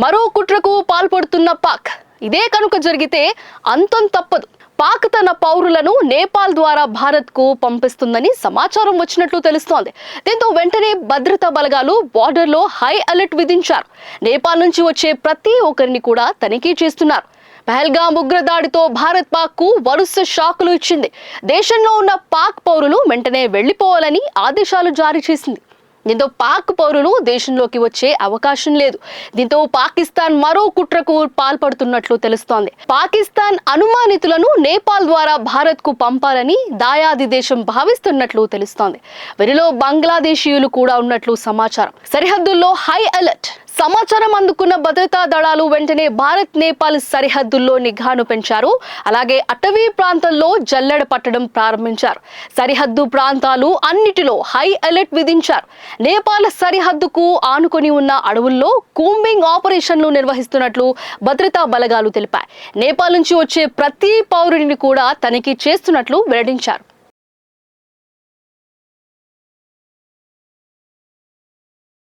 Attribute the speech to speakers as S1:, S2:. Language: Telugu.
S1: మరో కుట్రకు పాల్పడుతున్న పాక్. ఇదే కనుక జరిగితే అంతం తప్పదు. పాక్ తన పౌరులను నేపాల్ ద్వారా భారత్ కు పంపిస్తుందని సమాచారం వచ్చినట్లు తెలుస్తోంది. దీంతో వెంటనే భద్రతా బలగాలు బార్డర్ లో హై అలర్ట్ విధించారు. నేపాల్ నుంచి వచ్చే ప్రతి ఒక్కరిని కూడా తనిఖీ చేస్తున్నారు. పహల్గామ్ ఉగ్రదాడితో భారత్ పాక్ కు వరుస షాకులు ఇచ్చింది. దేశంలో ఉన్న పాక్ పౌరులు వెంటనే వెళ్లిపోవాలని ఆదేశాలు జారీ చేసింది. దీంతో పాక్ పౌరులు దేశంలోకి వచ్చే అవకాశం లేదు. దీంతో పాకిస్తాన్ మరో కుట్రకు పాల్పడుతున్నట్లు తెలుస్తోంది. పాకిస్తాన్ అనుమానితులను నేపాల్ ద్వారా భారత్ కు పంపాలని దాయాది దేశం భావిస్తున్నట్లు తెలుస్తోంది. వీరిలో బంగ్లాదేశీయులు కూడా ఉన్నట్లు సమాచారం. సరిహద్దుల్లో హై అలర్ట్. సమాచారం అందుకున్న భద్రతా దళాలు వెంటనే భారత్ నేపాల్ సరిహద్దుల్లో నిఘాను పెంచారు. అలాగే అటవీ ప్రాంతంలో జల్లెడ పట్టడం ప్రారంభించారు. సరిహద్దు ప్రాంతాలు అన్నిటిలో హై అలర్ట్ విధించారు. నేపాల్ సరిహద్దుకు ఆనుకొని ఉన్న అడవుల్లో కూంబింగ్ ఆపరేషన్లు నిర్వహిస్తున్నట్లు భద్రతా బలగాలు తెలిపాయి. నేపాల్ నుంచి వచ్చే ప్రతి పౌరుడిని కూడా తనిఖీ చేస్తున్నట్లు వెల్లడించారు.